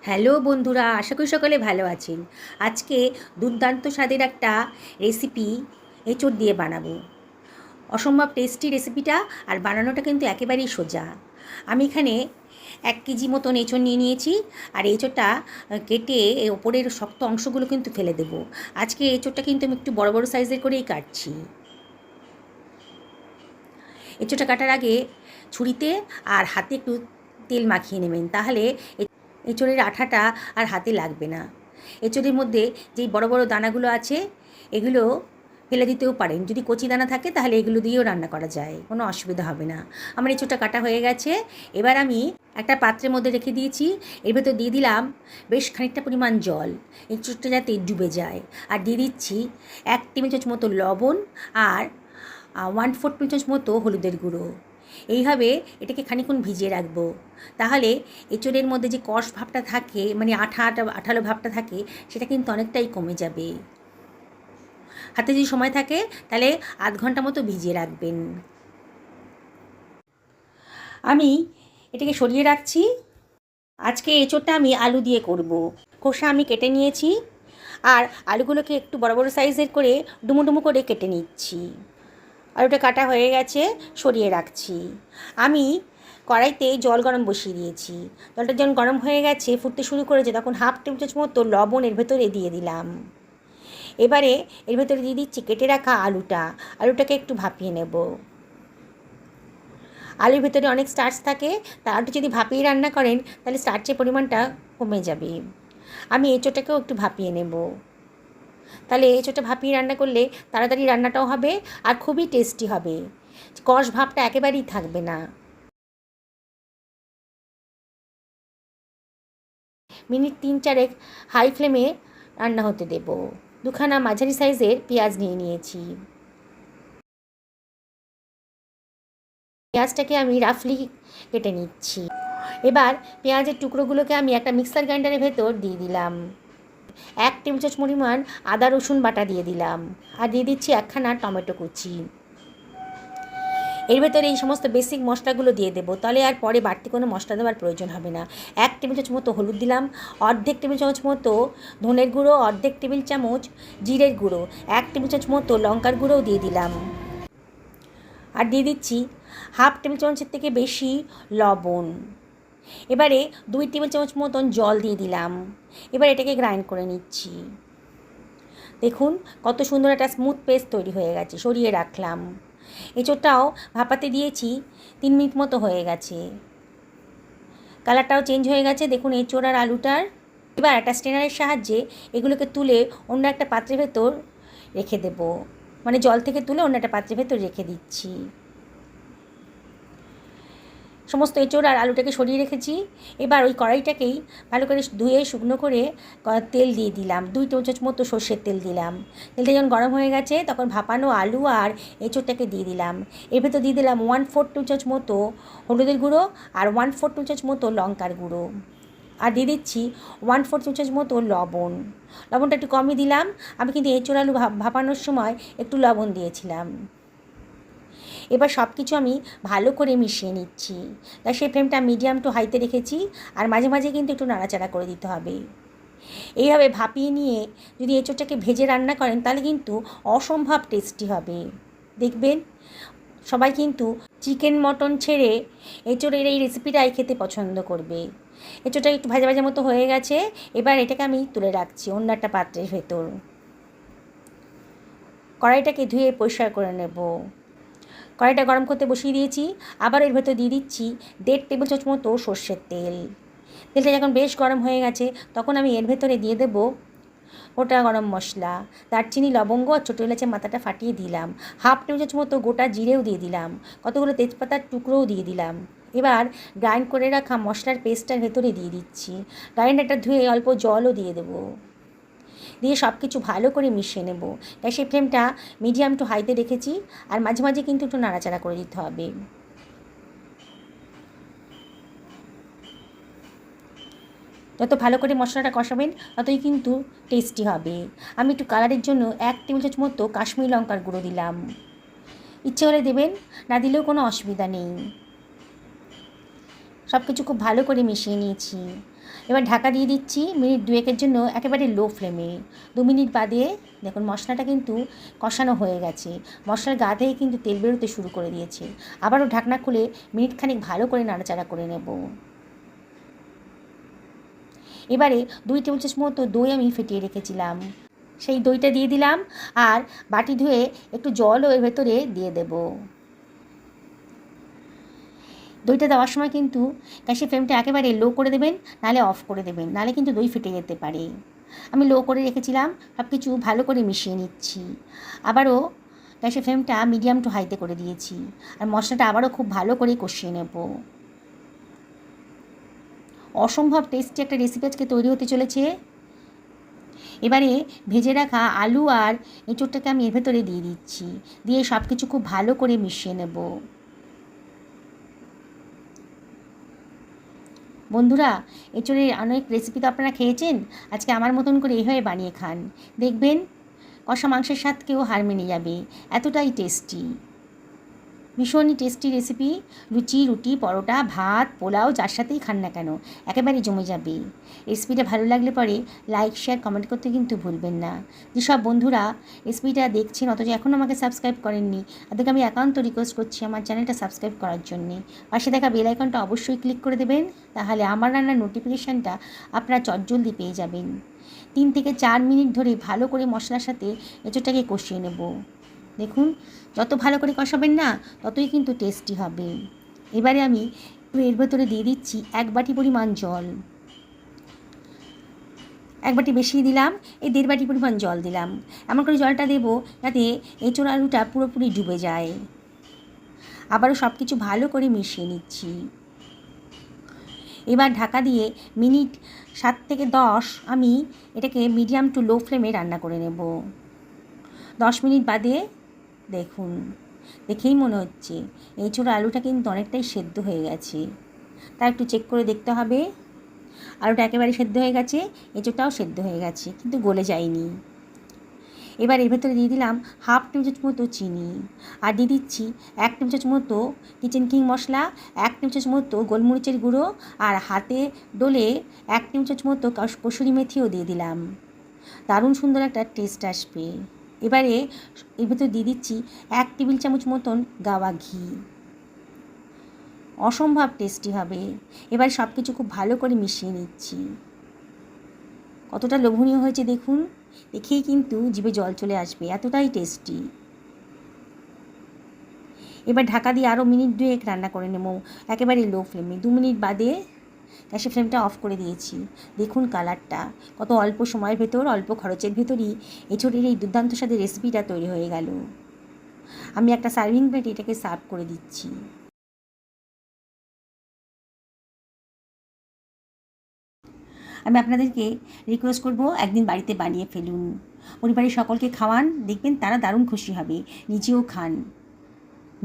Hello বন্ধুরা, আশা করি সকলে ভালো আছেন। আজকে দুর্দান্ত স্বাদের একটা রেসিপি এঁচোড় দিয়ে বানাবো। অসম্ভব টেস্টি রেসিপিটা, আর বানানোটা কিন্তু একেবারেই সোজা। আমি এখানে 1 কেজি মতন এঁচোড় নিয়ে নিয়েছি, আর এঁচোড়টা কেটে ওপরের শক্ত অংশগুলো কিন্তু ফেলে দেবো। আজকে এঁচোড়টা কিন্তু আমি একটু বড় বড় সাইজের করেই কাটছি। এঁচোড়টা কাটার আগে ছুরিতে আর হাতে একটু তেল মাখিয়ে নেবেন, তাহলে এঁচোড়ের আঠাটা আর হাতে লাগবে না। এঁচোড়ের মধ্যে যেই বড় বড় দানাগুলো আছে এগুলো ফেলে দিতেও পারেন। যদি কচি দানা থাকে তাহলে এগুলো দিয়েও রান্না করা যায়, কোনো অসুবিধা হবে না। আমার এঁচোড়টা কাটা হয়ে গেছে। এবার আমি একটা পাত্রের মধ্যে রেখে দিয়েছি। এর ভেতর দিয়ে দিলাম বেশ খানিকটা পরিমাণ জল, এঁচোড়টা যাতে ডুবে যায়। আর দিয়ে দিচ্ছি 1 টেবিল চামচ মতো লবণ আর 1/4 টেবিল চামচ মতো হলুদের গুঁড়ো। এইভাবে এটাকে খানিকক্ষণ ভিজিয়ে রাখবো। তাহলে এঁচোড়ের মধ্যে যে কষ ভাবটা থাকে, মানে আঠালো ভাবটা থাকে, সেটা কিন্তু অনেকটাই কমে যাবে। হাতে যদি সময় থাকে তাহলে আধ ঘন্টা মতো ভিজিয়ে রাখবেন। আমি এটাকে সরিয়ে রাখছি। আজকে এঁচোড়টা আমি আলু দিয়ে করব। খোসা আমি কেটে নিয়েছি, আর আলুগুলোকে একটু বড় বড় সাইজের করে ডুমো ডুমো করে কেটে নিচ্ছি। আলুটা কাটা হয়ে গেছে, সরিয়ে রাখছি। আমি কড়াইতে জল গরম বসিয়ে দিয়েছি। জলটা যখন গরম হয়ে গেছে, ফুটতে শুরু করেছে, তখন 1/2 টেবিল চামচ মতো লবণ এর ভেতরে দিয়ে দিলাম। এবারে এর ভেতরে দিয়ে দিচ্ছি কেটে রাখা আলুটাকে একটু ভাপিয়ে নেব। আলুর ভেতরে অনেক স্টার্চ থাকে, তা আলুটা যদি ভাপিয়ে রান্না করেন তাহলে স্টার্চের পরিমাণটা কমে যাবে। আমি এঁচোড়টাকেও একটু ভাপিয়ে নেব। তাহলে এঁচোড়টা ভাপিয়ে রান্না করলে তাড়াতাড়ি রান্নাটাও হবে আর খুবই টেস্টি হবে। কষ ভাবটা একেবারেই থাকবে না। মিনিট 3-4 হাই ফ্লেমে রান্না হতে দেব। দুখানা মাঝারি সাইজের পেঁয়াজ নিয়ে নিয়েছি। পেঁয়াজটাকে আমি রাফলি কেটে নিচ্ছি। এবার পেঁয়াজের টুকরোগুলোকে আমি একটা মিক্সার গ্রাইন্ডারের ভেতর দিয়ে দিলাম। 1 টেবিল চামচ পরিমাণ আদা রসুন বাটা দিয়ে দিলাম, আর দিয়ে দিচ্ছি একখানা টমেটো কুচি। এর ভেতরে এই সমস্ত বেসিক মশলাগুলো দিয়ে দেবো, তাহলে আর পরে বাড়তি কোনো মশলা দেওয়ার প্রয়োজন হবে না। 1 টেবিল চামচ মতো হলুদ দিলাম, অর্ধেক টেবিল চামচ মতো ধনের গুঁড়ো, অর্ধেক টেবিল চামচ জিরের গুঁড়ো, 1 টেবিল চামচ মতো লঙ্কার গুঁড়োও দিয়ে দিলাম, আর দিয়ে দিচ্ছি 1/2 টেবিল চামচের থেকে বেশি লবণ। এবারে 2 টেবিল চামচ মতন জল দিয়ে দিলাম। এবার এটাকে গ্রাইন্ড করে নিচ্ছি। দেখুন কত সুন্দর একটা স্মুথ পেস্ট তৈরি হয়ে গেছে। সরিয়ে রাখলাম। এঁচোড়টাও ভাপাতে দিয়েছি, 3 মিনিট মতো হয়ে গেছে। কালারটাও চেঞ্জ হয়ে গেছে দেখুন এঁচোড় আর আলুটার। এবার একটা স্ট্রেনারের সাহায্যে এগুলোকে তুলে অন্য একটা পাত্রের ভেতর রেখে দেব, মানে জল থেকে তুলে অন্য একটা পাত্রের ভেতর রেখে দিচ্ছি। সমস্ত এঁচোড় আর আলুটাকে সরিয়ে রেখেছি। এবার ওই কড়াইটাকেই ভালো করে ধুয়ে শুকনো করে তেল দিয়ে দিলাম। 2 টেবিল চামচ মতো সর্ষের তেল দিলাম। তেলটা যখন গরম হয়ে গেছে তখন ভাপানো আলু আর এঁচোড়টাকে দিয়ে দিলাম। এর ভেতর দিয়ে দিলাম 1/4 টেবিল চামচ মতো হলুদের গুঁড়ো আর 1/4 টেবিল চামচ মতো লঙ্কার গুঁড়ো, আর দিয়ে দিচ্ছি 1/4 টেবিল চামচ মতো লবণ। লবণটা একটু কমই দিলাম, আমি কিন্তু এঁচোড় আলু ভাপানোর সময় একটু লবণ দিয়েছিলাম। এবার সব কিছু আমি ভালো করে মিশিয়ে নিচ্ছি। গ্যাসের ফ্লেমটা মিডিয়াম টু হাইতে রেখেছি, আর মাঝে মাঝে কিন্তু একটু নাড়াচাড়া করে দিতে হবে। এইভাবে ভাপিয়ে নিয়ে যদি এঁচোড়টাকে ভেজে রান্না করেন তাহলে কিন্তু অসম্ভব টেস্টি হবে। দেখবেন সবাই কিন্তু চিকেন মটন ছেড়ে এঁচোড়ের এই রেসিপিটাই খেতে পছন্দ করবে। এঁচোড়টা একটু ভাজা ভাজা মতো হয়ে গেছে। এবার এটাকে আমি তুলে রাখছি অন্য একটা পাত্রের ভেতর। কড়াইটাকে ধুয়ে পরিষ্কার করে নেব। কড়াইটা গরম করতে বসিয়ে দিয়েছি। আবার এর ভেতর দিয়ে দিচ্ছি 1.5 টেবিল চামচ মতো সর্ষের তেল। তেলটা যখন বেশ গরম হয়ে গেছে তখন আমি এর ভেতরে দিয়ে দেবো গোটা গরম মশলা, দারচিনি, লবঙ্গ আর ছোটো এলাচের মাথাটা ফাটিয়ে দিলাম। 1/2 টেবিল চামচ মতো গোটা জিরেও দিয়ে দিলাম, কতগুলো তেজপাতার টুকরোও দিয়ে দিলাম। এবার গ্রাইন্ড করে রাখা মশলার পেস্টটার ভেতরে দিয়ে দিচ্ছি। গ্রাইন্ডারটা ধুয়ে অল্প জলও দিয়ে দেবো, দিয়ে সব কিছু ভালো করে মিশিয়ে নেব। গ্যাসের ফ্লেমটা মিডিয়াম টু হাইতে রেখেছি, আর মাঝে মাঝে কিন্তু একটু নাড়াচাড়া করে দিতে হবে। যত ভালো করে মশলাটা কষাবেন ততই কিন্তু টেস্টি হবে। আমি একটু কালারের জন্য 1 টেবিল চামচ মতো কাশ্মীরি লঙ্কার গুঁড়ো দিলাম। ইচ্ছে হলে দেবেন, না দিলেও কোনো অসুবিধা নেই। সব কিছু খুব ভালো করে মিশিয়ে নিয়েছি। এবার ঢাকা দিয়ে দিচ্ছি মিনিট 2-1 জন্য একেবারে লো ফ্লেমে। 2 মিনিট বাদে দেখুন মশলাটা কিন্তু কষানো হয়ে গেছে, মশলার গা থেকে কিন্তু তেল বেরোতে শুরু করে দিয়েছে। আবারও ঢাকনা খুলে মিনিট খানিক ভালো করে নাড়াচাড়া করে নেব। এবারে 2 টেবিল চামচ মতো দই আমি ফেটিয়ে রেখেছিলাম, সেই দইটা দিয়ে দিলাম, আর বাটি ধুয়ে একটু জলও এর ভেতরে দিয়ে দেব। দইটা দেওয়ার সময় কিন্তু গ্যাসের ফ্লেমটা একেবারে লো করে দেবেন, নাহলে অফ করে দেবেন, নাহলে কিন্তু দই ফেটে যেতে পারে। আমি লো করে রেখেছিলাম, সব কিছু ভালো করে মিশিয়ে নিচ্ছি। আবারও গ্যাসের ফ্লেমটা মিডিয়াম টু হাইতে করে দিয়েছি, আর মশলাটা আবারও খুব ভালো করে কষিয়ে নেব। অসম্ভব টেস্টি একটা রেসিপি আজকে তৈরি হতে চলেছে। এবারে ভেজে রাখা আলু আর এঁচোড়টাকে আমি এর ভেতরে দিয়ে দিচ্ছি, দিয়ে সব কিছু খুব ভালো করে মিশিয়ে নেব। বন্ধুরা, এঁচোড়ের অনেক রেসিপি তো আপনারা খেয়েছেন, আজকে আমার মতন করে এইভাবে বানিয়ে খান, দেখবেন কষা মাংসের স্বাদকেও হার মেনে যাবে, এতটাই টেস্টি। ভীষণই টেস্টি রেসিপি, লুচি, রুটি, পরোটা, ভাত, পোলাও যার সাথেই খান না কেন একেবারে জমে যাবে। রেসিপিটা ভালো লাগলে পরে লাইক, শেয়ার, কমেন্ট করতে কিন্তু ভুলবেন না। যেসব বন্ধুরা রেসিপিটা দেখছেন অথচ এখনও আমাকে সাবস্ক্রাইব করেননি, তাদেরকে আমি একান্ত রিকোয়েস্ট করছি আমার চ্যানেলটা সাবস্ক্রাইব করার জন্যে। পাশে দেখা বেল আইকনটা অবশ্যই ক্লিক করে দেবেন, তাহলে আমার রান্নার নোটিফিকেশানটা আপনারা চটজলদি পেয়ে যাবেন। 3 থেকে 4 মিনিট ধরে ভালো করে মশলার সাথে এঁচোড়টাকে কষিয়ে নেব। দেখুন, যত ভালো করে কষাবেন না ততই কিন্তু টেস্টি হবে। এবারে আমি এর ভেতরে দিয়ে দিচ্ছি 1 বাটি পরিমাণ জল। 1 বাটি বেশি দিলাম, এই 1.5 বাটি পরিমাণ জল দিলাম। এমন করে জলটা দেবো যাতে এঁচোড় আলুটা পুরোপুরি ডুবে যায়। আবারও সব কিছু ভালো করে মিশিয়ে নিচ্ছি। এবার ঢাকা দিয়ে মিনিট 7 থেকে 10 আমি এটাকে মিডিয়াম টু লো ফ্লেমে রান্না করে নেব। 10 মিনিট বাদে দেখুন, দেখেই মনে হচ্ছে এঁচোড় আলুটা কিন্তু অনেকটাই সেদ্ধ হয়ে গেছে, তা একটু চেক করে দেখতে হবে। আলুটা একেবারে সেদ্ধ হয়ে গেছে, এঁচোড়টাও সেদ্ধ হয়ে গেছে, কিন্তু গলে যায়নি। এবার এর ভেতরে দিয়ে দিলাম 1/2 টেবিল চামচ মতো চিনি, আর দিয়ে দিচ্ছি 1 টেবিল চামচ মতো কিচেন কিং মশলা, 1 টেবিল চামচ মতো গোলমরিচের গুঁড়ো, আর হাতে ডলে 1 টেবিল চামচ মতো কসুরি মেথিও দিয়ে দিলাম। দারুণ সুন্দর একটা টেস্ট আসবে। এবারে এর ভেতর দিয়ে দিচ্ছি 1 টেবিল চামচ মতন গাওয়া ঘি, অসম্ভব টেস্টি হবে। এবার সব কিছু খুব ভালো করে মিশিয়ে নিচ্ছি। কতটা লোভনীয় হয়েছে দেখুন, দেখেই কিন্তু জিভে জল চলে আসবে, এতটাই টেস্টি। এবার ঢাকা দিয়ে আরও মিনিট 2 রান্না করে নেব একেবারে লো ফ্লেমে। 2 মিনিট বাদে গ্যাসের ফ্লেমটা অফ করে দিয়েছি। দেখুন কালারটা, কত অল্প সময়ের ভেতর অল্প খরচের ভেতরই এঁচোড়ের এই দুর্দান্ত স্বাদের রেসিপিটা তৈরি হয়ে গেল। আমি একটা সার্ভিং প্লেটে এটাকে সার্ভ করে দিচ্ছি। আমি আপনাদেরকে রিকোয়েস্ট করব একদিন বাড়িতে বানিয়ে ফেলুন, পরিবারের সকলকে খাওয়ান, দেখবেন তারা দারুণ খুশি হবে, নিজেও খান,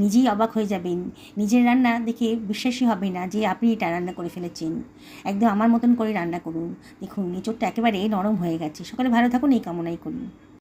নিজেই অবাক হয়ে যাবেন। নিজের রান্না দেখে বিশ্বাসই হবে না যে আপনি এটা রান্না করে ফেলেছেন। একদম আমার মতন করে রান্না করুন। দেখুন এঁচোড়টা একেবারে নরম হয়ে গেছে। সকালে ভালো থাকুন এই কামনাই করি।